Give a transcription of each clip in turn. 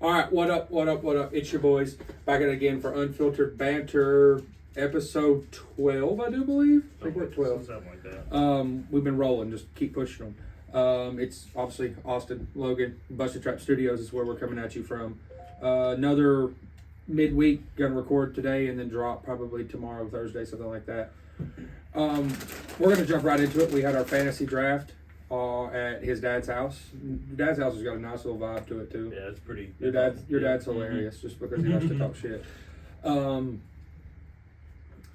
All right, what up? It's your boys back at it again for Unfiltered Banter, episode 12, I do believe. I think we're at 12. Something like that. We've been rolling, just keep pushing them. It's obviously Austin, Logan, Busted Trap Studios is where we're coming at you from. Another midweek, gonna record today and then drop probably tomorrow, Thursday, something like that. We're gonna jump right into it. We had our fantasy draft at his dad's house. Your dad's house has got a nice little vibe to it too. Yeah, it's pretty. Your dad's hilarious just because he likes to talk shit.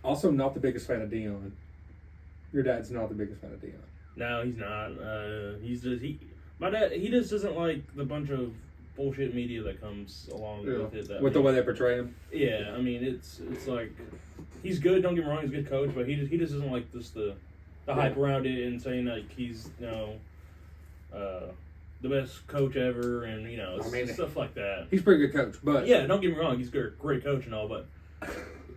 Also, not the biggest fan of Dion. Your dad's not the biggest fan of Dion. No, he's not. My dad. He just doesn't like the bunch of bullshit media that comes along with it. With the way they portray him. Yeah, I mean it's like he's good. Don't get me wrong, he's a good coach, but he just doesn't like just the hype around it and saying like he's the best coach ever and stuff like that. He's a pretty good coach, but yeah, don't get me wrong, he's a great coach and all, but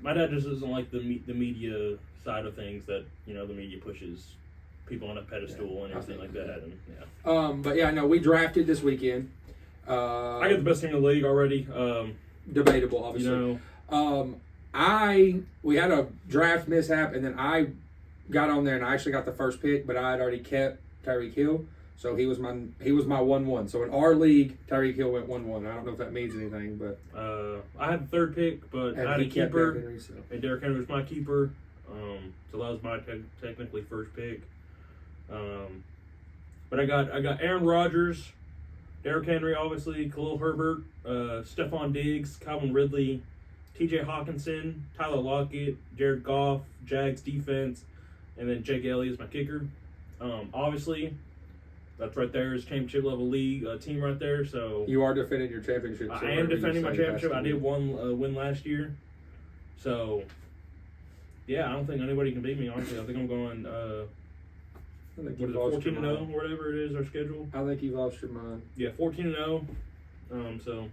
my dad just doesn't like the media side of things that the media pushes people on a pedestal and everything like that. And but yeah, no, we drafted this weekend. I got the best team in the league already. Debatable, obviously. We had a draft mishap, and then I got on there and I actually got the first pick, but I had already kept Tyreek Hill, so he was my 1-1. So in our league, Tyreek Hill went 1-1. I don't know if that means anything, but I had the third pick, but I had a keeper, and Derrick Henry was my keeper. So that was my technically first pick. But I got Aaron Rodgers, Derrick Henry, obviously, Khalil Herbert, Stephon Diggs, Calvin Ridley, T.J. Hawkinson, Tyler Lockett, Jared Goff, Jags defense, and then Jake Elliott is my kicker. Obviously, that's right there is championship level league team right there. So you are defending your championship. I am defending my championship. I did win last year. So yeah, I don't think anybody can beat me. Honestly, I think I'm going. 14-0 or whatever it is, our schedule. I think you lost your mind. Yeah, 14-0. So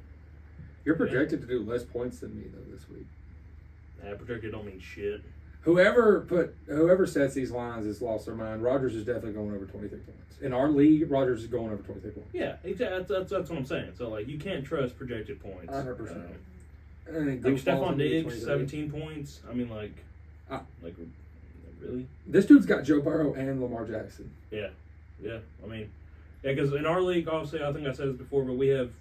you're projected to do less points than me though this week. Projected don't mean shit. Whoever sets these lines has lost their mind. Rodgers is definitely going over 23 points. In our league, Rodgers is going over 23 points. Yeah, exactly. That's what I'm saying. So like, you can't trust projected points. 100%. Like Stephon Diggs, 17 points. I mean, like really? This dude's got Joe Burrow and Lamar Jackson. Yeah. I mean, because in our league, obviously, I think I said this before, but we have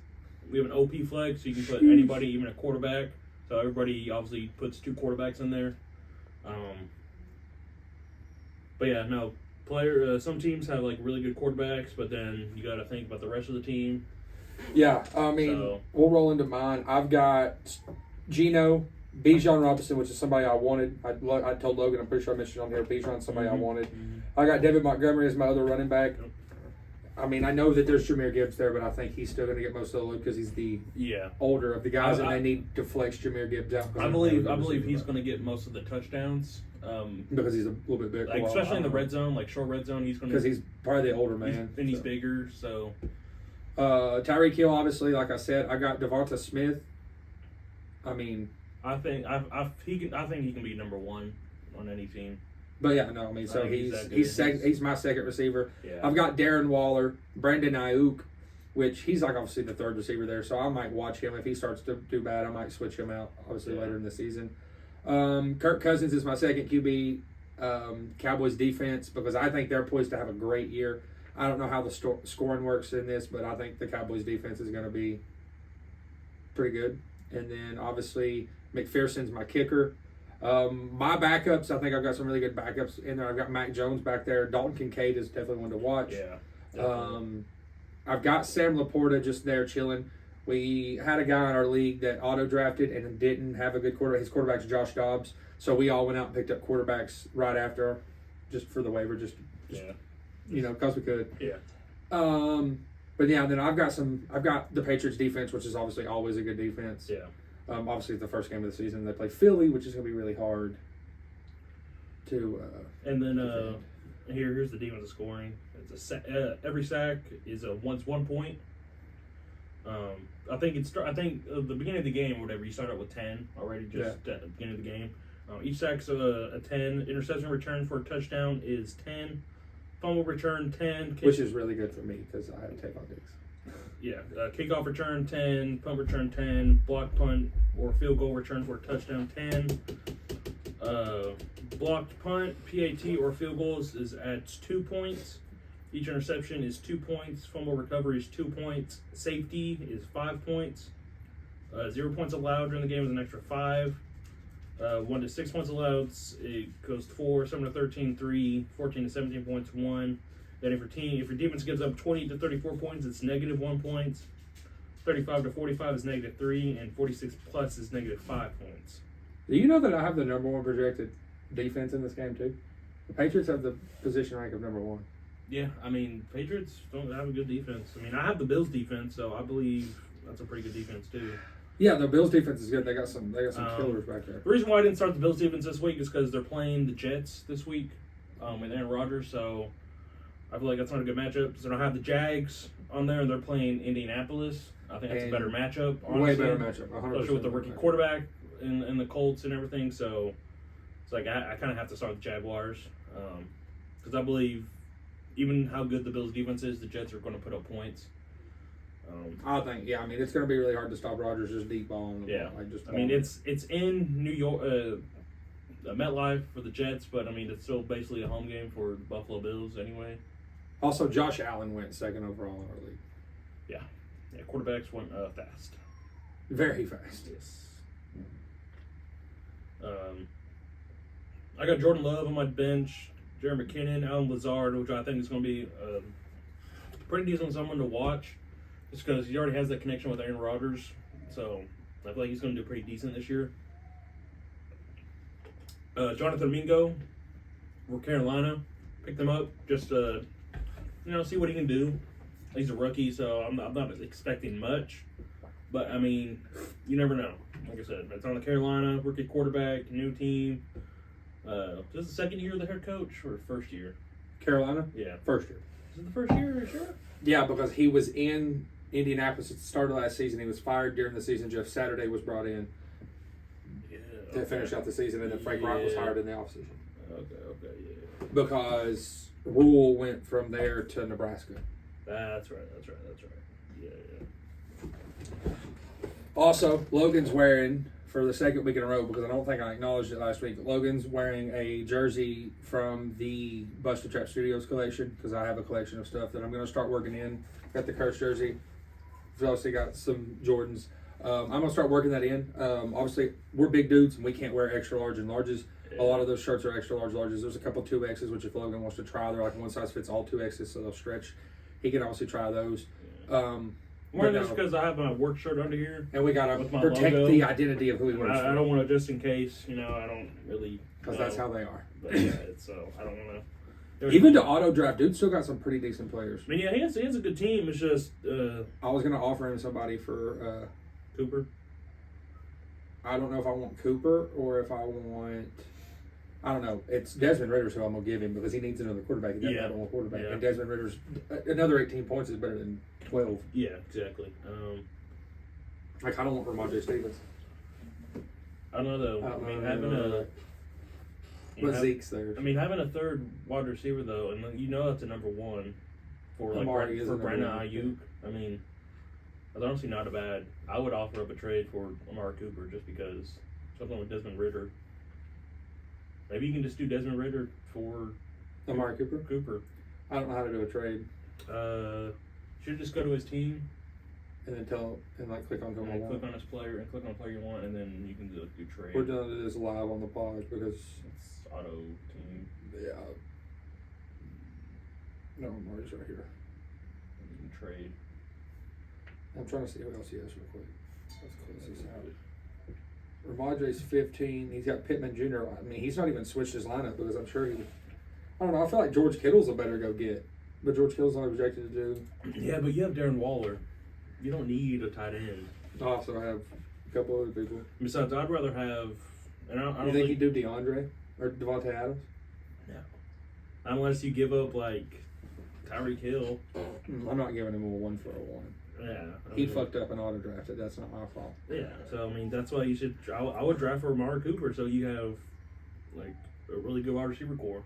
an OP flex, so you can put anybody, even a quarterback. So everybody obviously puts 2 quarterbacks in there. But yeah, no. Some teams have like really good quarterbacks, but then you got to think about the rest of the team. Yeah, I mean, we'll roll into mine. I've got Geno, Bijan Robinson, which is somebody I wanted. I told Logan, I'm pretty sure I mentioned on here, Bijan's somebody I wanted. I got David Montgomery as my other running back. I mean, I know that there's Jahmyr Gibbs there, but I think he's still going to get most of the look because he's the older of the guys, and they need to flex Jahmyr Gibbs out. I believe he's going to get most of the touchdowns. Because he's a little bit bigger. Especially in the red zone, like short red zone, he's going to... Because he's probably the older man. He's bigger, so... Tyreek Hill, obviously, like I said, I got Devonta Smith. I mean... I think he can be number 1 on any team. But yeah, no, I mean, so he's my second receiver. Yeah. I've got Darren Waller, Brandon Ayuk, which he's like obviously the third receiver there, so I might watch him. If he starts to do bad, I might switch him out, obviously, later in the season. Kirk Cousins is my second QB. Cowboys defense, because I think they're poised to have a great year. I don't know how the scoring works in this, but I think the Cowboys defense is going to be pretty good. And then obviously McPherson's my kicker. My backups, I think I've got some really good backups in there. I've got Mac Jones back there. Dalton Kincaid is definitely one to watch. Yeah. I've got Sam Laporta just there chilling. We had a guy in our league that auto-drafted and didn't have a good quarterback. His quarterback's Josh Dobbs. So we all went out and picked up quarterbacks right after, just for the waiver, just because we could. Yeah. But yeah, then I've got the Patriots defense, which is obviously always a good defense. Yeah. Obviously, it's the first game of the season. They play Philly, which is going to be really hard to. And then here's the defensive scoring. It's every sack is once 1 point. I think the beginning of the game or whatever, you start out with 10 already at the beginning of the game. Each sack's a 10. Interception return for a touchdown is 10. Fumble return 10. Which is really good for me because I had to take on Diggs. Kickoff return 10, punt return 10, block punt or field goal return for a touchdown 10. Blocked punt, PAT or field goals is at 2 points. Each interception is 2 points. Fumble recovery is 2 points. Safety is 5 points. 0 points allowed during the game is an extra 5. 1 to 6 points allowed, it goes 4. 7 to 13, 3. 14 to 17 points, 1. Then if your defense gives up 20 to 34 points, it's negative 1 point. 35 to 45 is negative 3, and 46 plus is negative 5 points. Do you know that I have the number 1 projected defense in this game too? The Patriots have the position rank of number 1. Yeah, I mean, Patriots don't have a good defense. I mean, I have the Bills defense, so I believe that's a pretty good defense too. Yeah, the Bills defense is good. They got some killers back there. The reason why I didn't start the Bills defense this week is because they're playing the Jets this week with Aaron Rodgers, so I feel like that's not a good matchup. So I don't have the Jags on there, and they're playing Indianapolis. I think that's a better matchup, honestly. Way better matchup, 100%. Especially with the rookie quarterback and the Colts and everything. So it's like I kind of have to start the Jaguars because I believe even how good the Bills defense is, the Jets are going to put up points. I think, I mean, it's going to be really hard to stop Rodgers just deep balling. I mean, it's in New York, MetLife for the Jets, but I mean, it's still basically a home game for the Buffalo Bills anyway. Also, Josh Allen went 2nd overall in our league. Yeah, quarterbacks went fast. Very fast. Yes. I got Jordan Love on my bench, Jerry McKinnon, Alan Lazard, which I think is going to be pretty decent someone to watch. Just because he already has that connection with Aaron Rodgers. So I feel like he's going to do pretty decent this year. Jonathan Mingo for Carolina. Picked him up just to, see what he can do. He's a rookie, so I'm not expecting much. But, I mean, you never know. Like I said, it's on the Carolina, rookie quarterback, new team. Is this the second year of the head coach or first year? Carolina? Yeah. First year. Is it the first year? Are you sure? Yeah, because he was in Indianapolis at the start of last season. He was fired during the season. Jeff Saturday was brought in to finish out the season, and then Frank Reich was hired in the offseason. Okay, yeah. Because Rule went from there to Nebraska. That's right. Yeah. Also, Logan's wearing, for the second week in a row, because I don't think I acknowledged it last week, Logan's wearing a jersey from the Busted Trap Studios collection, because I have a collection of stuff that I'm going to start working in. Got the Curse jersey. We've also got some Jordans. I'm going to start working that in. Obviously, we're big dudes, and we can't wear extra large and larges. A lot of those shirts are extra large larges. There's a couple 2Xs, which if Logan wants to try, they're like one size fits all 2Xs, so they'll stretch. He can obviously try those. More than just because I have my work shirt under here. And we got to protect the identity of who he works for. I don't want to, just in case, I don't really. Because that's how they are. But yeah, so I don't want to. Even to auto draft, dude still got some pretty decent players. I mean, yeah, he has a good team. It's just. I was going to offer him somebody for. Cooper? I don't know if I want Cooper or if I want. I don't know. It's Desmond Ritter's who I'm going to give him because he needs another quarterback. He doesn't have one quarterback. Yeah. And Desmond Ritter's another 18 points is better than 12. Yeah, exactly. I kind of want Ramondre Stevens. I don't know though. Having a. But Zeke's there. I mean, having a third wide receiver though, and that's a number 1 for Brandon Ayuk. I mean, that's honestly not a bad. I would offer up a trade for Amari Cooper just because something with Desmond Ridder. Maybe you can just do Desmond Ridder for Amari Cooper. I don't know how to do a trade. Should just go to his team and then click on who I want. Click on his player and click on the player you want, and then you can do trade. We're doing this live on the pod because it's auto team. Yeah. No, Amari's right here. You can trade. I'm trying to see who else he has real quick. Let's close this out. Ramondre's 15. He's got Pittman Jr. I mean, he's not even switched his lineup because I'm sure he. I don't know. I feel like George Kittle's a better go get, but George Kittle's only projected to do. Yeah, but you have Darren Waller. You don't need a tight end. I also have a couple other people. Besides, I'd rather have. And I don't you think he'd do DeAndre or Devontae Adams? No. Unless you give up like Tyreek Hill. I'm not giving him a 1 for a 1. Yeah, he fucked up and auto drafted. That's not my fault. Yeah, so I mean that's why you should. I would draft for Amari Cooper so you have like a really good wide receiver core.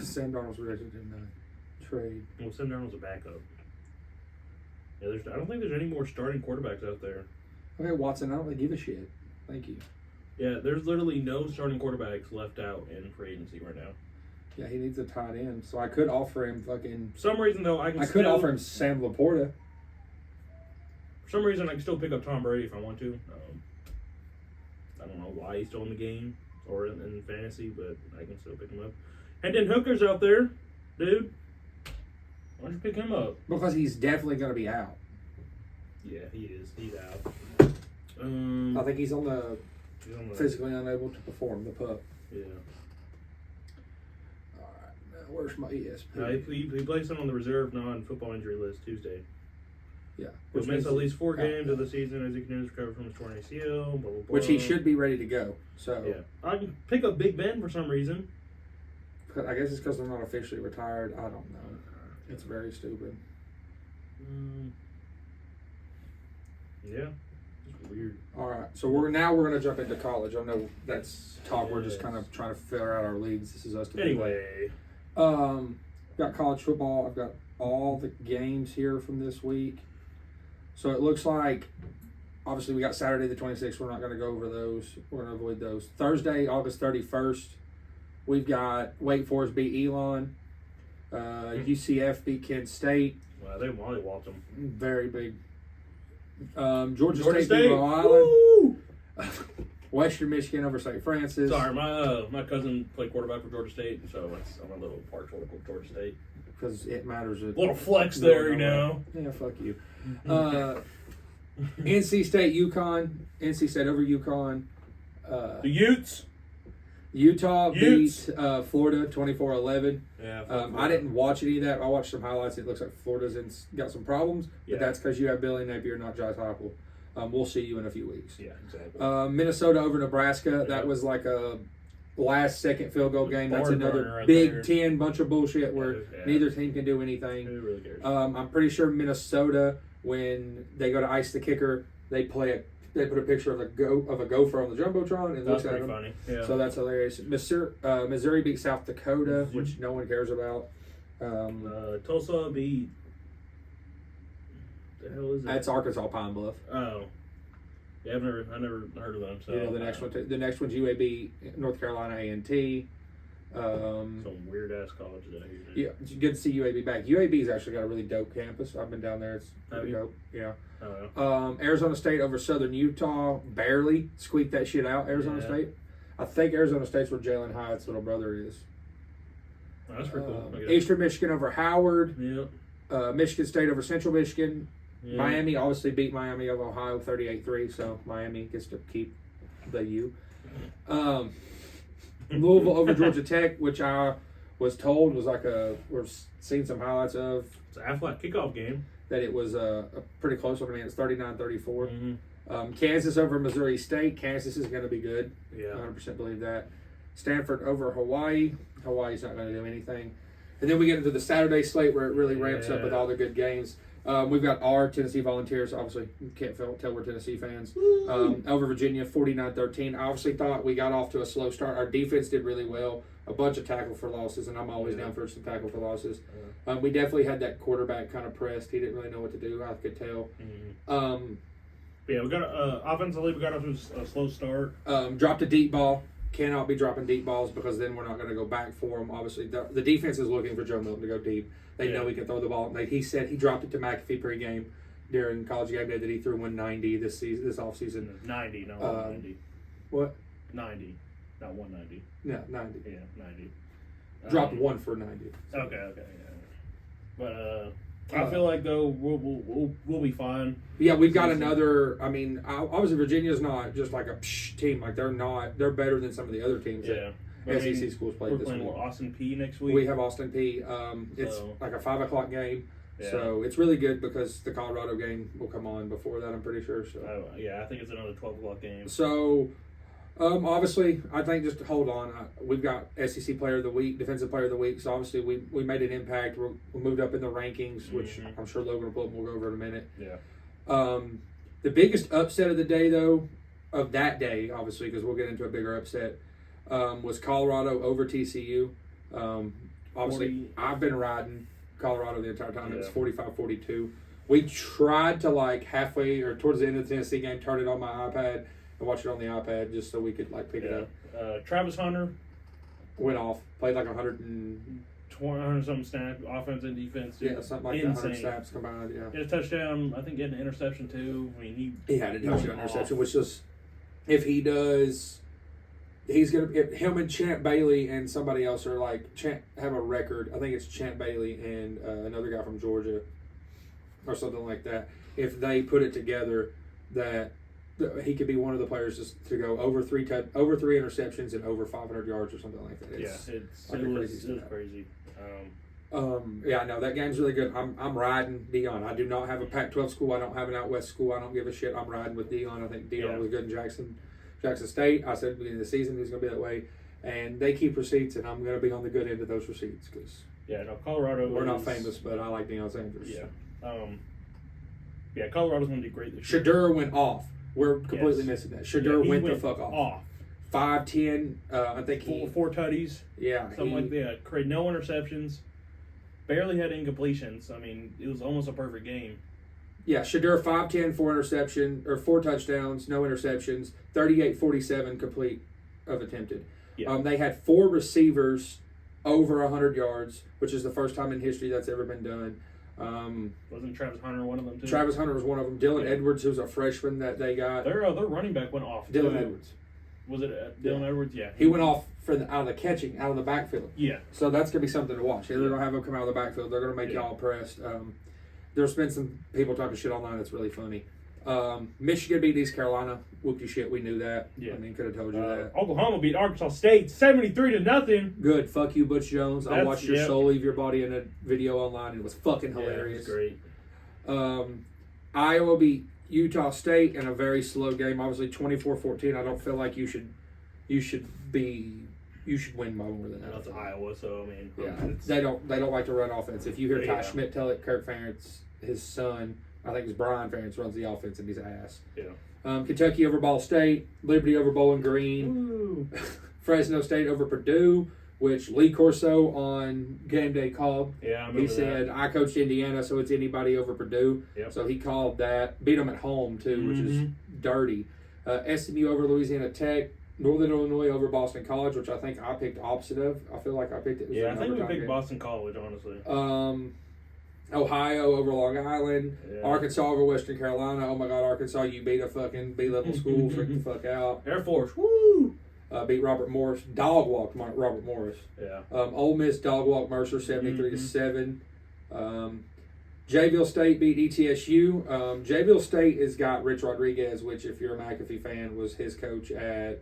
Sam Darnold's projected in trade. Well, Sam Darnold's a backup. Yeah, I don't think there's any more starting quarterbacks out there. Okay, Watson, I don't really give a shit. Thank you. Yeah, there's literally no starting quarterbacks left out in free agency right now. Yeah, he needs a tight end, so I could offer him fucking. For some reason, though, I could offer him Sam Laporta. For some reason, I can still pick up Tom Brady if I want to. I don't know why he's still in the game or in fantasy, but I can still pick him up. And then Hooker's out there, dude. Why don't you pick him up? Because he's definitely going to be out. Yeah, he is. He's out. I think he's on the physically unable to perform, the pup. Yeah. All right. Now, where's my ESP? He placed him on the reserve non-football injury list Tuesday. Yeah. He'll miss at least 4 games of the season as he continues to recover from his torn ACL, blah, blah, blah. Which he should be ready to go. So yeah. I can pick up Big Ben for some reason. I guess it's because they're not officially retired. I don't know. It's very stupid. Yeah. It's weird. All right. So we're going to jump into college. I know that's talk. Yes. We're just kind of trying to figure out our leagues. This is us. Anyway. Got college football. I've got all the games here from this week. So it looks like, obviously, we got Saturday the 26th. We're not going to go over those. We're going to avoid those. Thursday, August 31st, we've got Wake Forest beat Elon. UCF beat Kent State. Well, they mollywopped them. Very big. Georgia State beat Rhode Island. Western Michigan over St. Francis. Sorry, my cousin played quarterback for Georgia State, so I'm a little partial to Georgia State. Because it matters. A little flex there, you know. Yeah, fuck you. NC State, UConn. NC State over UConn. The Utes. Utah beat Florida 24-11. Yeah. I didn't watch any of that. I watched some highlights. It looks like Florida's got some problems, but that's because you have Billy Napier, not Josh Heupel. We'll see you in a few weeks. Yeah, exactly. Minnesota over Nebraska. That was like a last-second field goal game. That's another right Big there. Ten bunch of bullshit where neither team can do anything. Who really cares? I'm pretty sure Minnesota, when they go to ice the kicker, they put a picture of a gopher on the jumbotron and looks at him. Funny. Yeah. So that's hilarious. Missouri beat South Dakota, which no one cares about. Tulsa beat. The hell is it? That's Arkansas Pine Bluff. Oh. Yeah, I never heard of them. So the next one. The next one's UAB, North Carolina A&T. Some weird ass college that I Yeah, it's good to see UAB back. UAB's actually got a really dope campus. I've been down there. It's pretty dope. Yeah. Oh, Arizona State over Southern Utah. Barely squeaked that shit out. Arizona State. I think Arizona State's where Jalen Hyatt's little brother is. Oh, that's pretty cool. Eastern Michigan over Howard. Yeah. Michigan State over Central Michigan. Yeah. Miami obviously beat Miami of Ohio 38-3, so Miami gets to keep the U. Louisville over Georgia Tech, which I was told was like we're seeing some highlights of. It's an Aflac kickoff game. That it was a pretty close one. I mean, it's 39-34. Mm-hmm. Kansas over Missouri State. Kansas is going to be good. Yeah. 100% believe that. Stanford over Hawaii. Hawaii's not going to do anything. And then we get into the Saturday slate where it really ramps up with all the good games. We've got our Tennessee Volunteers. Obviously, you can't tell we're Tennessee fans. Over Virginia, 49-13. I obviously thought we got off to a slow start. Our defense did really well. A bunch of tackle for losses, and I'm always down for some tackle for losses. We definitely had that quarterback kind of pressed. He didn't really know what to do. I could tell. Yeah, we got offensively. We got off to a slow start. Dropped a deep ball. Cannot be dropping deep balls because then we're not going to go back for them. Obviously, the defense is looking for Joe Milton to go deep. They know he can throw the ball. He said he dropped it to McAfee pregame during college game day that he threw 190 this offseason. 90, not 190. What? 90, not 190. Yeah, 90. Yeah, 90. Dropped one for 90. Okay, yeah. But I feel like though we'll be fine. Yeah, we've got another. I mean, obviously Virginia's not just like a team. Like they're better than some of the other teams. Yeah. That SEC schools played this week. We're playing Austin Peay next week. We have Austin Peay. It's like a 5:00 game. Yeah. So it's really good because the Colorado game will come on before that, I'm pretty sure. So I think it's another 12:00 game. So obviously, I think just to hold on, we've got SEC Player of the Week, Defensive Player of the Week. So obviously, we made an impact. We moved up in the rankings, which I'm sure Logan will pull up. We'll go over in a minute. Yeah. The biggest upset of the day, though, of that day, obviously, because we'll get into a bigger upset, was Colorado over TCU. Obviously, I've been riding Colorado the entire time. It was 45-42. We tried to like halfway or towards the end of the Tennessee game, turn it on my iPad and watch it on the iPad just so we could like pick it up. Travis Hunter went off, played like 120 something snaps, offense and defense. Yeah, something like that. 100 snaps combined. Yeah, he had a touchdown. I think he had an interception too. I mean, he had a touchdown interception, which is if he does. He's gonna him and Champ Bailey and somebody else are like have a record. I think it's Champ Bailey and another guy from Georgia or something like that. If they put it together, that he could be one of the players just to go over three interceptions and over 500 yards or something like that. It was crazy. Yeah, no, that game's really good. I'm riding Dion. I do not have a Pac-12 school. I don't have an out west school. I don't give a shit. I'm riding with Dion. I think Dion was good in Jackson State. I said at the beginning of the season he's going to be that way. And they keep receipts, and I'm going to be on the good end of those receipts because Colorado. We're not famous, but I like Deion Sanders. Yeah, Colorado's going to do great this year. Shadur went off. We're completely missing that. Shadur went the fuck off. 5'10", I think four tutties. Yeah, something like that. Created no interceptions. Barely had incompletions. I mean, it was almost a perfect game. Yeah, Shadur 5'10", 4 touchdowns, no interceptions, 38-47 complete of attempted. Yeah. They had 4 receivers over 100 yards, which is the first time in history that's ever been done. Wasn't Travis Hunter one of them too? Travis Hunter was one of them. Dylan Edwards, who's a freshman that they got. Their running back went off. Dylan Edwards. Was it Dylan Edwards? Yeah. He went off out of the backfield. Yeah. So that's going to be something to watch. They're going to have him come out of the backfield. They're going to make y'all pressed. There's been some people talking shit online that's really funny. Michigan beat East Carolina. Whoopty shit, we knew that. Yeah. I mean, could have told you that. Oklahoma beat Arkansas State 73-0. Good. Fuck you, Butch Jones. I watched your soul leave your body in a video online, and it was fucking hilarious. Yeah, it was great. Iowa beat Utah State in a very slow game. Obviously, 24-14. I don't feel like you should win by more than that. That's Iowa, so I mean, they don't like to run offense. If you hear Ty Schmidt tell it, Kirk Ferentz, his son, I think it's Brian Ferentz, runs the offense, and he's ass. Yeah. Kentucky over Ball State, Liberty over Bowling Green, Fresno State over Purdue, which Lee Corso on game day called. Yeah, I remember he said, I coached Indiana, so it's anybody over Purdue. Yep. So he called that. Beat them at home, too, which is dirty. SMU over Louisiana Tech. Northern Illinois over Boston College, which I think I picked opposite of. I feel like I picked it. I think we picked Boston College, honestly. Ohio over Long Island. Yeah. Arkansas over Western Carolina. Oh my God, Arkansas, you beat a fucking B-level school. Freak the fuck out. Air Force, woo! Beat Robert Morris. Dog walked Robert Morris. Yeah. Ole Miss dog walked Mercer 73-7. Jayville State beat ETSU. Jayville State has got Rich Rodriguez, which if you're a McAfee fan, was his coach at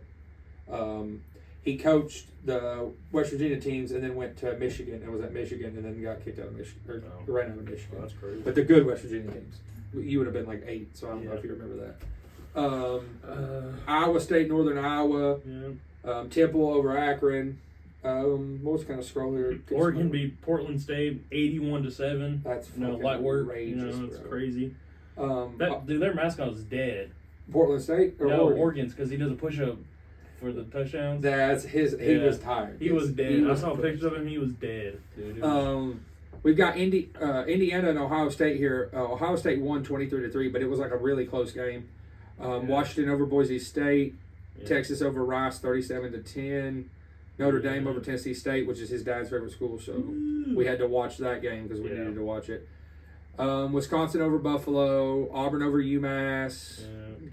he coached the West Virginia teams and then went to Michigan and was at Michigan and then got kicked out of Michigan or ran out of Michigan. That's crazy. But the good West Virginia teams. You would have been like 8, so I don't know if you remember that. Iowa State, Northern Iowa. Yeah. Temple over Akron. What was kind of scroll here? Oregon beat Portland State 81-7. That's light work. Outrageous, it's crazy. Their mascot is dead. Portland State or Oregon's because he does a push-up for the touchdowns. That's his. He was tired. He was dead. I saw pictures of him. He was dead. Dude, we've got Indiana and Ohio State here. Ohio State won 23-3, but it was like a really close game. Washington over Boise State. Texas over Rice 37-10. Notre Dame over Tennessee State, which is his dad's favorite school, so we had to watch that game because we needed to watch it. Wisconsin over Buffalo, Auburn over UMass.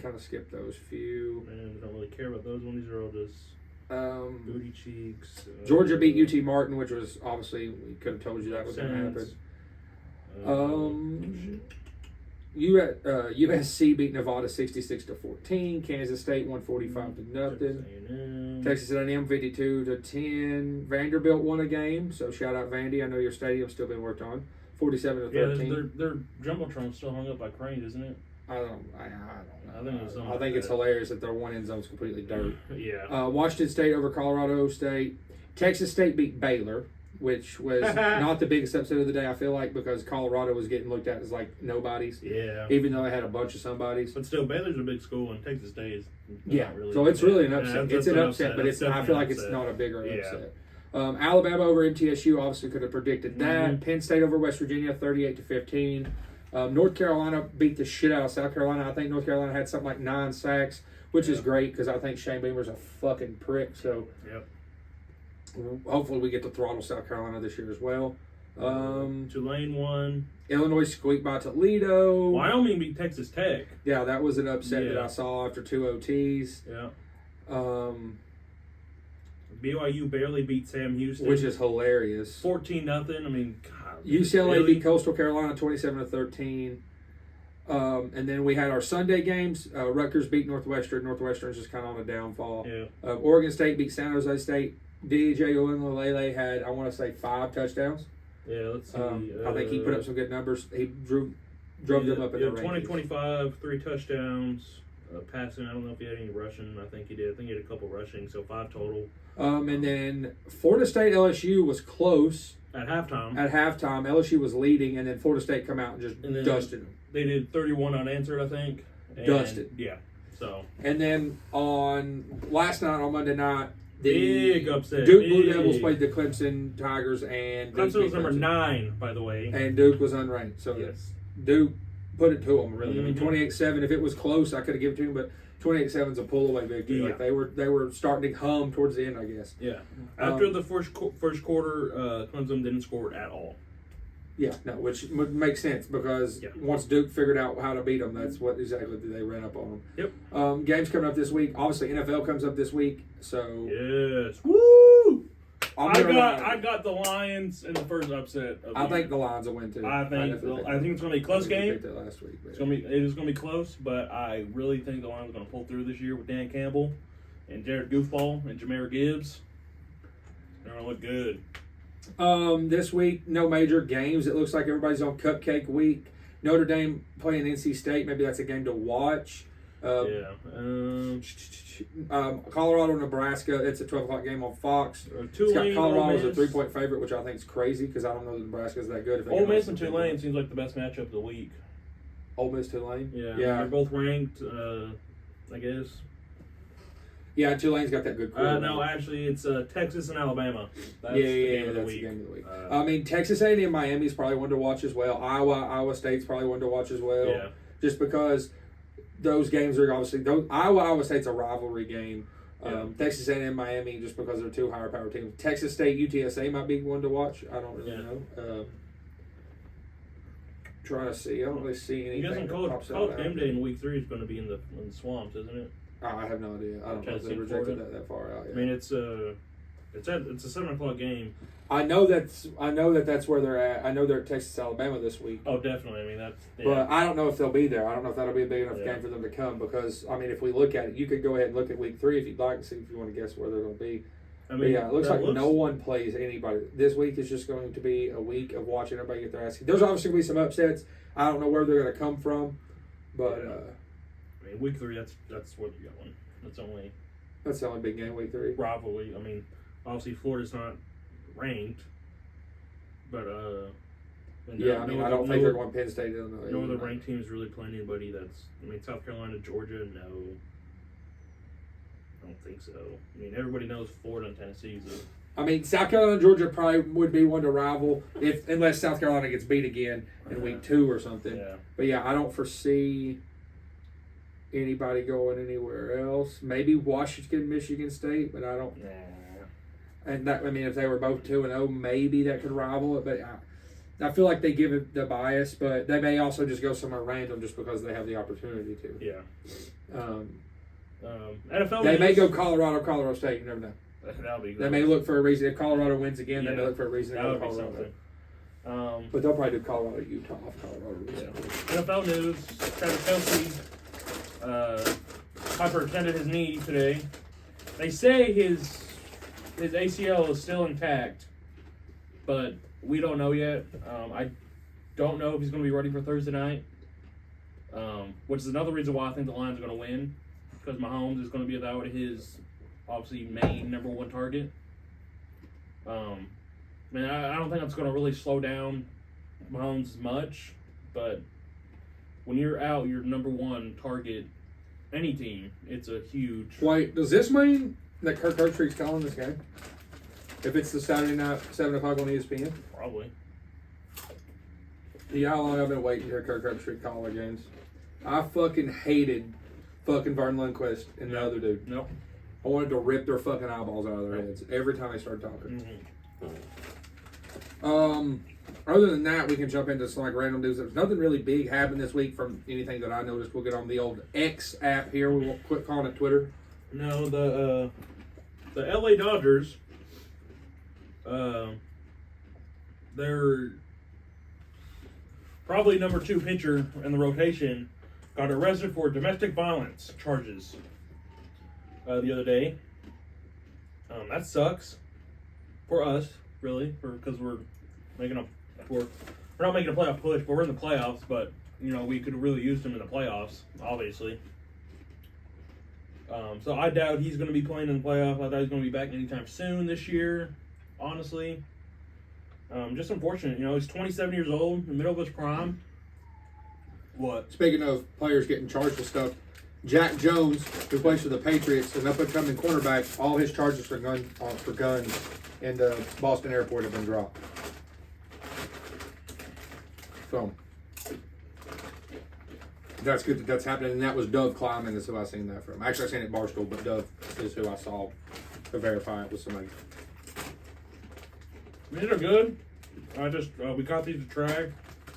Kind of skipped those few. Man, don't really care about those ones. These are all just booty cheeks. Georgia beat UT Martin, which was obviously we could have told you that was going to happen. USC beat Nevada 66-14. Kansas State won 45-0. Texas A&M 52-10. Vanderbilt won a game, so shout out Vandy. I know your stadium's still been worked on. 47-13. Yeah, their jumbotron's still hung up by cranes, isn't it? I don't know. I think it's that. hilarious that their one end zone's completely dirt. Yeah. Washington State over Colorado State. Texas State beat Baylor, which was not the biggest upset of the day, I feel like, because Colorado was getting looked at as like nobodies. Yeah. Even though they had a bunch of somebodies. But still, Baylor's a big school, and Texas State is really. So it's really an upset. Yeah, it's an upset, but I feel like it's not a bigger upset. Alabama over MTSU, obviously could have predicted that. Penn State over West Virginia, 38-15. North Carolina beat the shit out of South Carolina. I think North Carolina had something like 9 sacks, which is great because I think Shane Beamer's a fucking prick. So hopefully we get to throttle South Carolina this year as well. Tulane won. Illinois squeaked by Toledo. Wyoming beat Texas Tech. Yeah, that was an upset that I saw after 2 OTs. Yeah. BYU barely beat Sam Houston, which is hilarious. 14-0. I mean, God, UCLA really? beat Coastal Carolina 27-13. And then we had our Sunday games. Rutgers beat Northwestern. Northwestern's just kind of on a downfall. Yeah. Oregon State beat San Jose State. DJ Uiagalelei had, I want to say, 5 touchdowns. Yeah, let's see. I think he put up some good numbers. He drove them up in the 2025, 3 touchdowns. Passing, I don't know if he had any rushing. I think he did. I think he had a couple rushing, so 5 total. And then Florida State LSU was close. At halftime. LSU was leading, and then Florida State come out and just dusted them. They did 31 unanswered, I think. Dusted. Yeah. So. And then last night, on Monday night, big upset. Duke Blue Devils played the Clemson Tigers, and Clemson was number 9, by the way. And Duke was unranked. So yes. Duke put it to them, really. Mm-hmm. I mean, 28-7. If it was close, I could have given it to them, but 28-7 is a pull-away victory. Yeah. Like they were starting to hum towards the end, I guess. Yeah. After the first quarter, Clemson didn't score at all. Yeah, no, which would make sense because once Duke figured out how to beat them, that's what exactly they ran up on them. Yep. Games coming up this week. Obviously, NFL comes up this week. So yes, woo! I got the Lions in the first upset. I think the Lions will win too. I think it's going to be a close game. Picked it last week, it is going to be close, but I really think the Lions are going to pull through this year with Dan Campbell and Jared Goofball and Jahmyr Gibbs. They're going to look good. This week, no major games. It looks like everybody's on Cupcake Week. Notre Dame playing NC State. Maybe that's a game to watch. Colorado, Nebraska. It's a 12 o'clock game on Fox. It's got Colorado as a 3-point favorite, which I think is crazy because I don't know that Nebraska's that good. Ole Miss and Tulane seems like the best matchup of the week. Ole Miss, Tulane? Yeah. They're both ranked, I guess. Yeah, Tulane's got that good quarterback. No, actually, it's Texas and Alabama. That's the game of the week. I mean, Texas A&M and Miami is probably one to watch as well. Iowa State's probably one to watch as well. Yeah. Just because those games are obviously Iowa State's a rivalry game. Texas A&M Miami just because they're 2 higher power teams. Texas State UTSA might be one to watch. I don't really know. Trying to see. I don't really see anything. You guys College Game Day in week 3 is going to be in the swamps, isn't it? I have no idea. I don't know if they rejected that far out. Yeah. I mean, it's a 7 o'clock game. I know that's where they're at. I know they're at Texas, Alabama this week. Oh, definitely. I mean, that's. Yeah. But I don't know if they'll be there. I don't know if that'll be a big enough game for them to come because I mean, if we look at it, you could go ahead and look at week 3 if you'd like to see if you want to guess where they're going to be. I mean, it looks like no one plays anybody. This week is just going to be a week of watching everybody get their ass kicked. There's obviously going to be some upsets. I don't know where they're going to come from, but I mean, week 3, that's where they're going. That's the only big game, week 3. Rivalry. I mean, obviously Florida's not ranked, but I mean, I don't think they're going Penn State. No other ranked teams really playing anybody that's. I mean, South Carolina, Georgia, no. I don't think so. I mean, everybody knows Florida and Tennessee. So. I mean, South Carolina and Georgia probably would be one to rival unless South Carolina gets beat again in week 2 or something. Yeah. But I don't foresee anybody going anywhere else. Maybe Washington, Michigan State, but I don't. Nah. And that, I mean, if they were both 2-0, maybe that could rival it. But I feel like they give it the bias, but they may also just go somewhere random just because they have the opportunity to. Yeah. NFL. They may go Colorado State. You never know. That'll be good. They may look for a reason. If Colorado wins again, they may look for a reason to go to Colorado. But they'll probably do Colorado, Utah off Colorado. NFL news: Travis Kelce hyperextended his knee today. They say his ACL is still intact, but we don't know yet. I don't know if he's going to be ready for Thursday night, which is another reason why I think the Lions are going to win, because Mahomes is going to be without his obviously main number 1 target. I don't think that's going to really slow down Mahomes much, but when you're out your number 1 target, any team, it's a huge. Wait, does this mean that Kirk Herbstreit's calling this game? If it's the Saturday night 7 o'clock on ESPN, probably. You know how long I've been waiting to hear Kirk Herbstreit call the games? I fucking hated fucking Vern Lundquist and the other dude. Nope. I wanted to rip their fucking eyeballs out of their heads every time they started talking. Other than that, we can jump into some like random news. There's nothing really big happened this week from anything that I noticed. We'll get on the old X app here. We won't quit calling it Twitter. No, the LA Dodgers, their probably number 2 pitcher in the rotation got arrested for domestic violence charges the other day. That sucks for us, really, because we're not making a playoff push, but we're in the playoffs. But you know, we could really use him in the playoffs, obviously. So I doubt he's going to be playing in the playoffs. I doubt he's going to be back anytime soon this year, honestly. Just unfortunate, you know, he's 27 years old, in the middle of his prime. What? Speaking of players getting charged with stuff, Jack Jones, who plays for the Patriots, an up-and-coming cornerback, all his charges for guns in the Boston airport have been dropped. So that's good that that's happening, and that was Dove Kleiman is who I seen that from. Actually, I seen it Barstool, but Dove is who I saw to verify it with somebody. These are good. We caught these to try.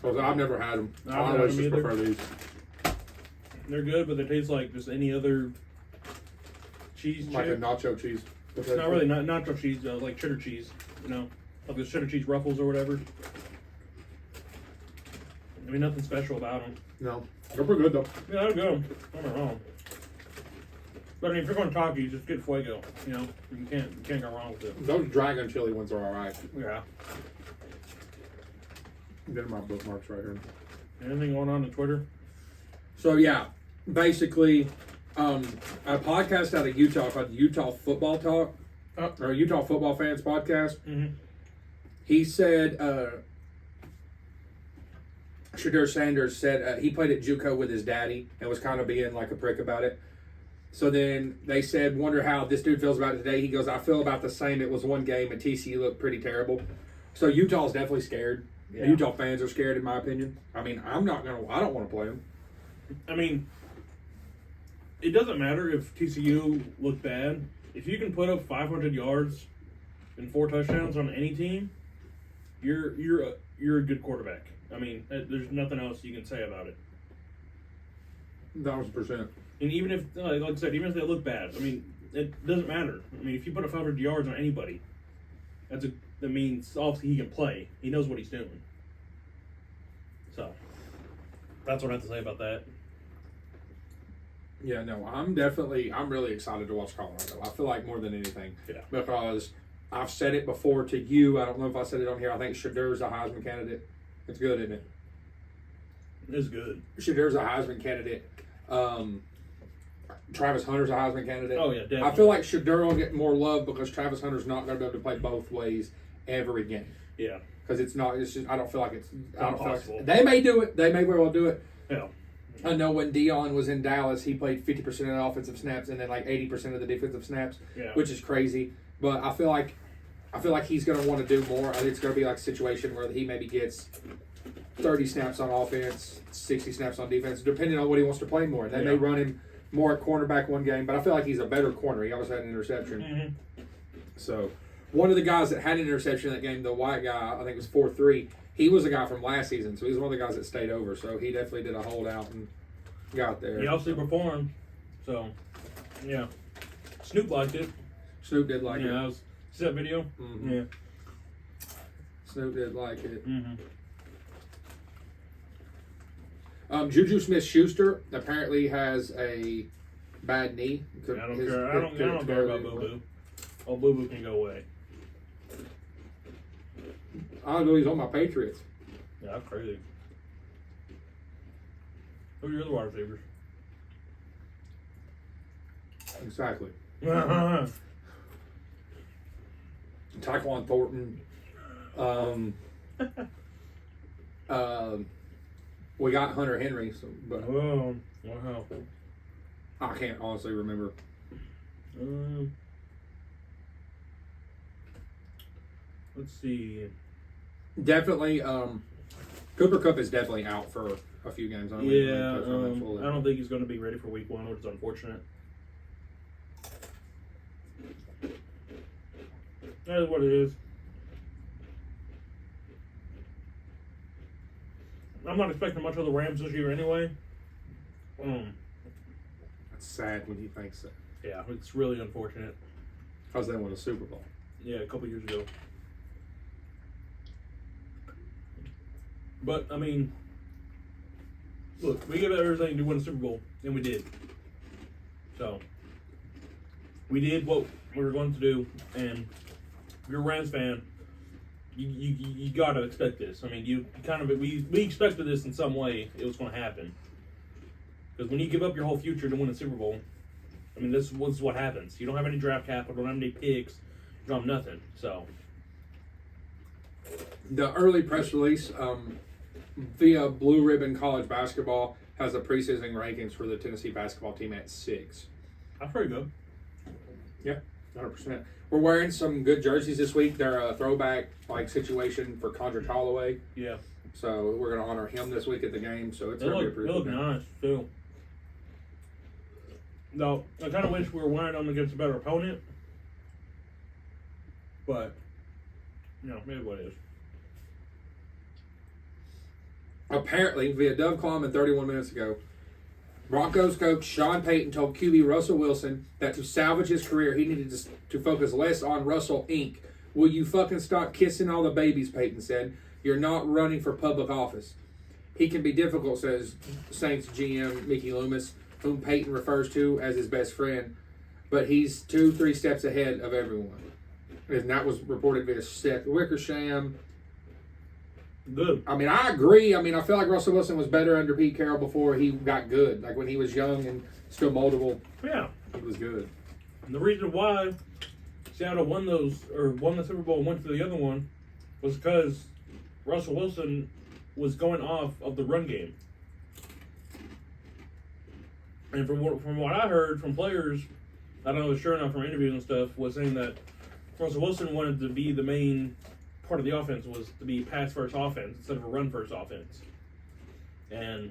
I've never had them. I I've always never just had them prefer these. They're good, but they taste like just any other cheese Like a chip. nacho cheese. It's not really nacho cheese, like cheddar cheese. You know, like the cheddar cheese ruffles or whatever. I mean, nothing special about them. No. They're pretty good, though. Yeah, they're good. I'm not wrong. But I mean, if you're going to Takis, just get Fuego. You know, you can't go wrong with it. Those dragon chili ones are all right. Yeah. They're my bookmarks right here. Anything going on Twitter? So yeah, basically, a podcast out of Utah called Utah Football Talk, or Utah Football Fans Podcast. Mm-hmm. He said, Shedeur Sanders said he played at JUCO with his daddy and was kind of being like a prick about it. So then they said, wonder how this dude feels about it today. He goes, I feel about the same. It was one game and TCU looked pretty terrible. So Utah's definitely scared. Yeah. Utah fans are scared, in my opinion. I mean, I don't want to play them. I mean, it doesn't matter if TCU look bad. If you can put up 500 yards and 4 touchdowns on any team, you're a good quarterback. I mean, there's nothing else you can say about it. 1,000%. And even if, like I said, even if they look bad, I mean, it doesn't matter. I mean, if you put up 500 yards on anybody, that means obviously he can play. He knows what he's doing. So, that's what I have to say about that. Yeah, no, I'm really excited to watch Colorado. I feel like more than anything. Yeah. Because I've said it before to you. I don't know if I said it on here. I think Shedeur's a Heisman candidate. It's good, isn't it? It's good. Shedeur's a Heisman candidate. Travis Hunter's a Heisman candidate. Oh, yeah, definitely. I feel like Shedeur will get more love because Travis Hunter's not going to be able to play both ways every game. Yeah. Because it's just, I don't feel like it's impossible. They may do it. They may very well do it. Yeah. I know when Dion was in Dallas, he played 50% of the offensive snaps and then like 80% of the defensive snaps, which is crazy. But I feel like he's going to want to do more. I think it's going to be like a situation where he maybe gets 30 snaps on offense, 60 snaps on defense, depending on what he wants to play more. And they may run him more at cornerback one game, but I feel like he's a better corner. He always had an interception. Mm-hmm. So one of the guys that had an interception in that game, the white guy, I think it was 4-3, he was a guy from last season, so he's one of the guys that stayed over. So he definitely did a holdout and got there. He also performed. So, yeah. Snoop liked it. Snoop did like it. Yeah, see that video? Mm-hmm. Yeah. Snoop did like it. Mm-hmm. Juju Smith-Schuster apparently has a bad knee. I don't care. I don't care about Boo Boo. Oh, Boo Boo can go away. I know he's on my Patriots. Yeah, that's crazy. Who are your other wide receivers? Exactly. Tyquan Thornton. We got Hunter Henry, but Oh, wow. I can't honestly remember. Let's see. Definitely, Cooper Kupp is definitely out for a few games. I don't think he's going to be ready for Week 1, which is unfortunate. That is what it is. I'm not expecting much of the Rams this year anyway. That's sad when you think so. Yeah, it's really unfortunate. Because they won a Super Bowl. Yeah, a couple years ago. But, I mean, look, we gave everything to win a Super Bowl, and we did. So, we did what we were going to do, and if you're a Rams fan, you got to expect this. I mean, we expected this in some way. It was going to happen. Because when you give up your whole future to win a Super Bowl, I mean, this is what happens. You don't have any draft capital, don't have any picks, you don't have nothing. So, the early press release via Blue Ribbon College Basketball has the preseason rankings for the Tennessee basketball team at 6. That's pretty good. Yeah, 100%. We're wearing some good jerseys this week. They're a throwback situation for Condrick Holloway. Yeah. So we're going to honor him this week at the game. So it's going to be a pretty good. They look nice too. No, I kind of wish we were wearing them against a better opponent. But, maybe what it is. Apparently, via Dove Kleiman 31 minutes ago, Broncos coach Sean Payton told QB Russell Wilson that to salvage his career, he needed to focus less on Russell Inc. Will you fucking stop kissing all the babies, Payton said. You're not running for public office. He can be difficult, says Saints GM Mickey Loomis, whom Payton refers to as his best friend, but he's 2-3 steps ahead of everyone. And that was reported via Seth Wickersham. Good. I mean, I agree. I mean, I feel like Russell Wilson was better under Pete Carroll before he got good. Like when he was young and still moldable. Yeah. He was good. And the reason why Seattle won the Super Bowl and went for the other one was because Russell Wilson was going off of the run game. And from what I heard from players, I don't know if it's sure enough from interviews and stuff, was saying that Russell Wilson wanted to be the main part of the offense was to be pass-first offense instead of a run-first offense. And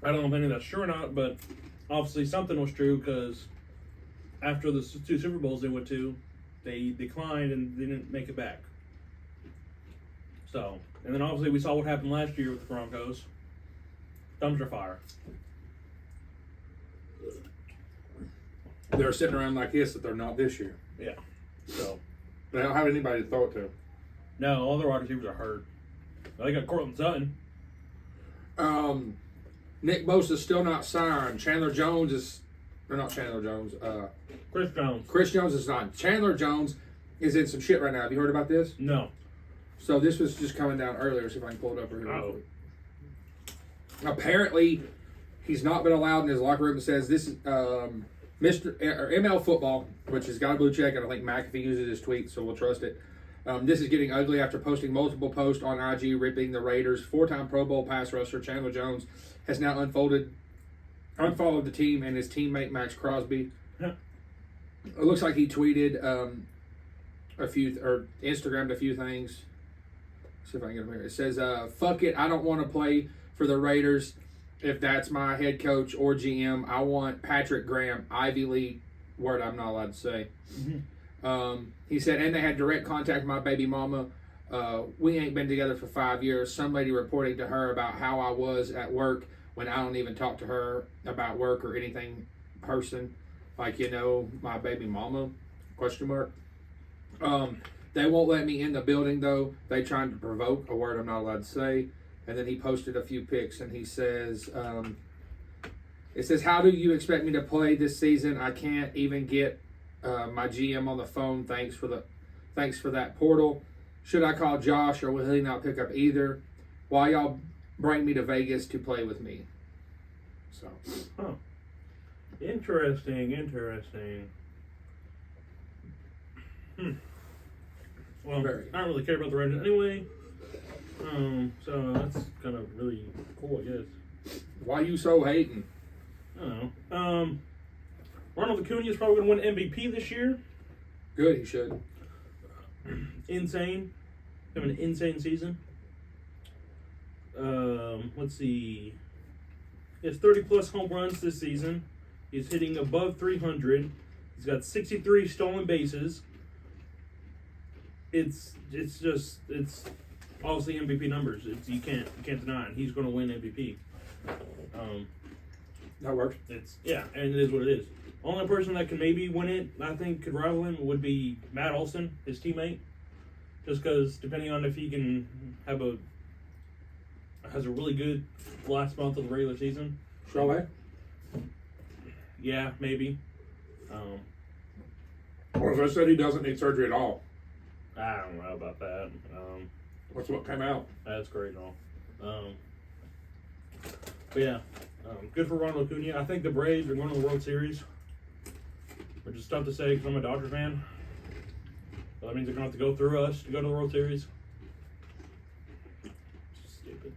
I don't know if any of that's true or not, but obviously something was true because after the 2 Super Bowls they went to, they declined and they didn't make it back. So, and then obviously we saw what happened last year with the Broncos. Dumpster fire. They're sitting around like this that they're not this year. Yeah. So they don't have anybody to throw it to. No, all the wide receivers are hurt. They got Cortland Sutton. Nick Bosa's still not signed. Chandler Jones is... Or not Chandler Jones. Chris Jones. Chris Jones is not. Chandler Jones is in some shit right now. Have you heard about this? No. So this was just coming down earlier. See if I can pull it up here. Oh. Apparently, he's not been allowed in his locker room. It says this is ML Football, which has got a blue check, and I think McAfee uses his tweet, so we'll trust it. This is getting ugly after posting multiple posts on IG ripping the Raiders. 4-time Pro Bowl pass rusher Chandler Jones has now unfollowed the team and his teammate Max Crosby. Yeah. It looks like he tweeted Instagrammed a few things. See if I can get them here. It says, fuck it, I don't want to play for the Raiders if that's my head coach or GM. I want Patrick Graham, Ivy League, word I'm not allowed to say. Mm-hmm. He said, and they had direct contact with my baby mama. We ain't been together for 5 years. Somebody reporting to her about how I was at work when I don't even talk to her about work or anything person. Like, my baby mama, ? They won't let me in the building, though. They trying to provoke, a word I'm not allowed to say. And then he posted a few pics, and he says, it says, how do you expect me to play this season? I can't even get my GM on the phone. Thanks for that portal. Should I call Josh, or will he not pick up either? Why y'all bring me to Vegas to play with me? So, Interesting. Well, I don't really care about the Raiders anyway. So that's kind of really cool, I guess. Why you so hating? I don't know. Ronald Acuna is probably going to win MVP this year. Good, he should. Insane. Having an insane season. Let's see. He has 30-plus home runs this season. He's hitting above 300. He's got 63 stolen bases. It's obviously MVP numbers. You can't deny it. He's going to win MVP. That works. And it is what it is. Only person that can maybe win it, I think, could rival him would be Matt Olson, his teammate. Just because, depending on if he can has a really good last month of the regular season. Shall Yeah, maybe. Well, as I said, he doesn't need surgery at all. I don't know about that. That's what came out. That's great and all. But yeah, good for Ronald Acuna. I think the Braves are going to the World Series, which is tough to say because I'm a Dodgers fan. But that means they're going to have to go through us to go to the World Series. Stupid.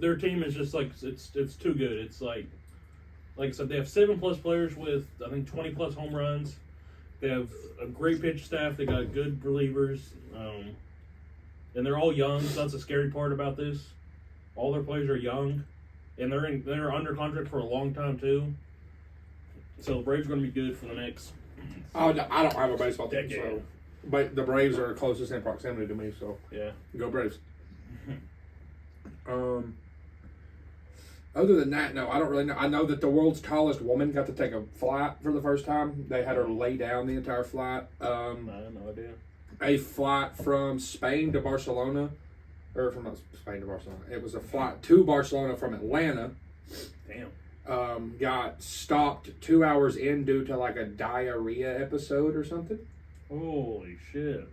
Their team is just like it's too good. It's like I said, they have 7+ players with I think 20+ home runs. They have a great pitch staff. They got good relievers, and they're all young. So that's the scary part about this. All their players are young, and they're under contract for a long time too. So the Braves are going to be good for the next. I don't have a baseball team, decade. so but the Braves are closest in proximity to me, so Yeah. go Braves. Other than that, no, I don't really know. I know that the world's tallest woman got to take a flight for the first time. They had her lay down the entire flight. I have no idea. A flight from Spain to Barcelona, or from Spain to Barcelona. It was a flight to Barcelona from Atlanta. Damn. Got stopped 2 hours in due to like a diarrhea episode or something. Holy shit.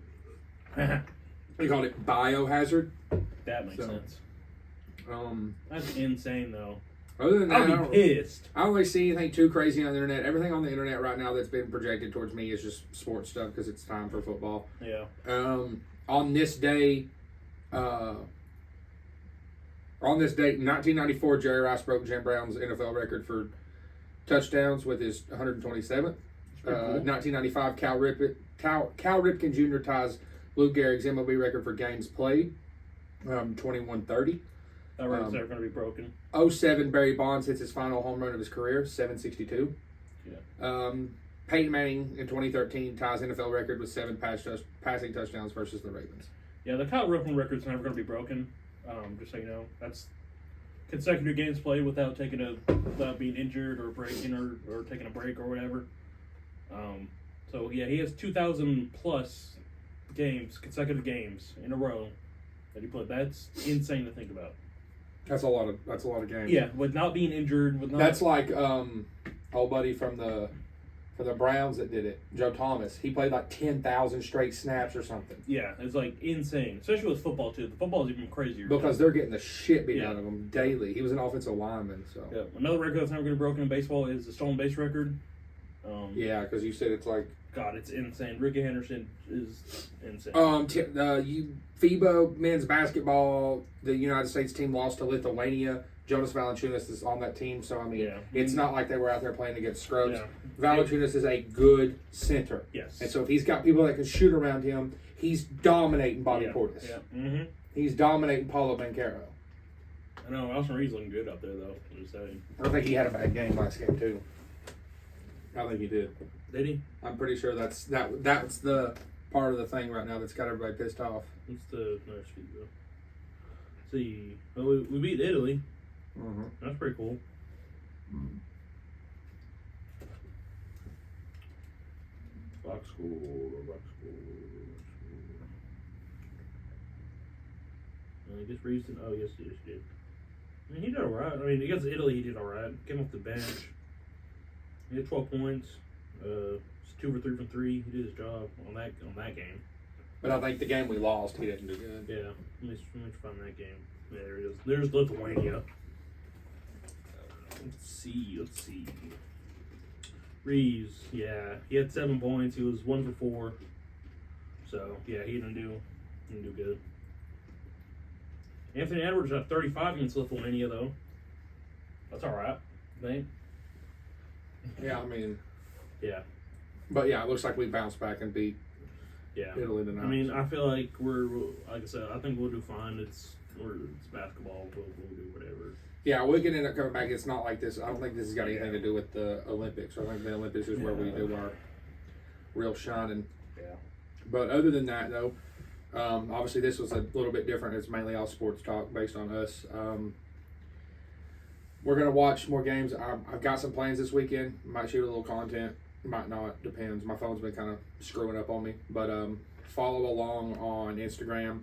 They called it biohazard. That makes sense. That's insane, though. Other than that, I'll be pissed. I don't really see anything too crazy on the internet. Everything on the internet right now that's been projected towards me is just sports stuff because it's time for football. Yeah. On this day, in 1994, Jerry Rice broke Jim Brown's NFL record for touchdowns with his 127th. Cool. 1995, Cal Ripken Jr. ties Lou Gehrig's MLB record for games played, 2130. That record's never going to be broken. 07, Barry Bonds hits his final home run of his career, 762. Yeah. Peyton Manning in 2013 ties NFL record with 7 passing touchdowns versus the Ravens. Yeah, the Kyle Ripken record's never going to be broken. Just so you know, that's consecutive games played without being injured or breaking or taking a break or whatever. So yeah, he has 2,000 plus consecutive games in a row that he played. That's insane to think about. That's a lot of games. Yeah, with not being injured, That's like old buddy from the Browns that did it, Joe Thomas. He played like 10,000 straight snaps or something. Yeah, it's like insane, especially with football too. The football is even crazier because they're getting the shit beat out of them daily. He was an offensive lineman, so yeah. Another record that's never going to be broken in baseball is the stolen base record. Yeah, because you said it's like God, it's insane. Ricky Henderson is insane. FIBA men's basketball, the United States team lost to Lithuania. Jonas Valanciunas is on that team, so I mean, it's not like they were out there playing against scrubs. Yeah. Valanciunas is a good center. Yes. And so if he's got people that can shoot around him, he's dominating Bobby Portis. Yeah. Mm-hmm. He's dominating Paulo Banchero. I know. Austin Reed's looking good out there, though. I'm just saying. I think he had a bad game last game too. I think he did. Did he? I'm pretty sure that's the part of the thing right now that's got everybody pissed off. What's the next feed, though? See, well, we beat Italy. Mm-hmm. That's pretty cool. Box score. I guess Reeves didn't. Oh, yes, he did. I mean, he did alright. I mean, against Italy, he did alright. Came off the bench. He had 12 points. 2 for 3 from 3. He did his job on that game. But I think the game we lost, he didn't do good. Yeah. Let me find that game. Yeah, there it is. There's Lithuania. Let's see. Reeves, yeah, he had 7 points. He was 1 for 4. So yeah, he didn't do good. Anthony Edwards had 35 against Lithuania though. That's all right, I think. Yeah, I mean, yeah. But yeah, it looks like we bounced back and beat Italy tonight. I mean, I feel like like I said, I think we'll do fine. or it's basketball, we'll do whatever. Yeah, we can end up coming back. It's not like this. I don't think this has got anything to do with the Olympics. I think the Olympics is where we do our real shining. Yeah. But other than that, though, obviously this was a little bit different. It's mainly all sports talk based on us. We're going to watch more games. I've got some plans this weekend. Might shoot a little content. Might not. Depends. My phone's been kind of screwing up on me. But follow along on Instagram.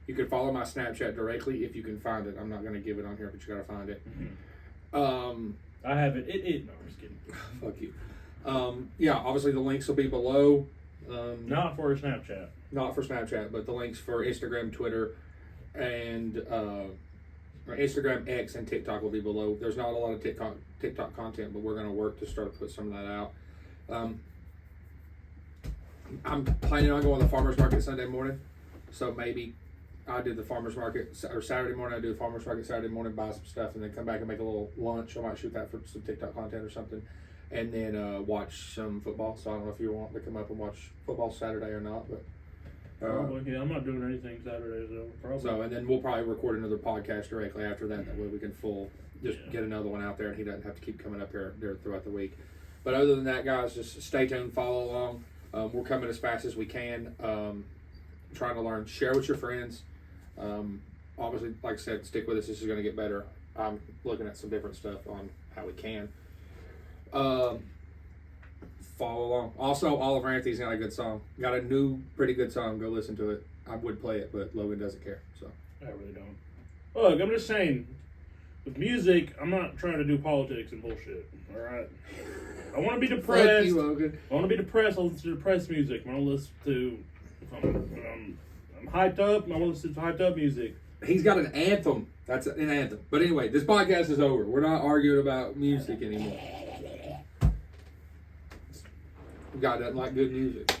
You can follow my Snapchat directly if you can find it. I'm not going to give it on here, but you got to find it. I have it. No, I'm just kidding. Fuck you. Yeah, obviously the links will be below. Not for Snapchat. Not for Snapchat, but the links for Instagram, Twitter, and Instagram, X, and TikTok will be below. There's not a lot of TikTok content, but we're going to work to start to put some of that out. I'm planning on going to the farmer's market Sunday morning, so maybe I do the farmer's market, or Saturday morning I do the farmer's market Saturday morning, buy some stuff, and then come back and make a little lunch. I might shoot that for some TikTok content or something, and then watch some football. So I don't know if you want to come up and watch football Saturday or not, but Probably. Yeah, I'm not doing anything Saturday, so probably. so, and then we'll probably record another podcast directly after that. That way we can Yeah. get another one out there, and he doesn't have to keep coming up here there throughout the week. But other than that, guys, just stay tuned, follow along. We're coming as fast as we can. Trying to learn, share with your friends. Obviously, like I said, stick with us. This is going to get better. I'm looking at some different stuff on how we can. Follow along. Also, Oliver Anthony's got a good song. Got a new, pretty good song. Go listen to it. I would play it, but Logan doesn't care. So I really don't. Look, I'm just saying, with music, I'm not trying to do politics and bullshit. All right. I want to be depressed. Fuck you, Logan. I want to be depressed. I'll listen to depressed music. I want to listen to. If I'm hyped up, I want to listen to hyped up music. He's got an anthem. That's an anthem. But anyway, this podcast is over. We're not arguing about music anymore. God doesn't like good music.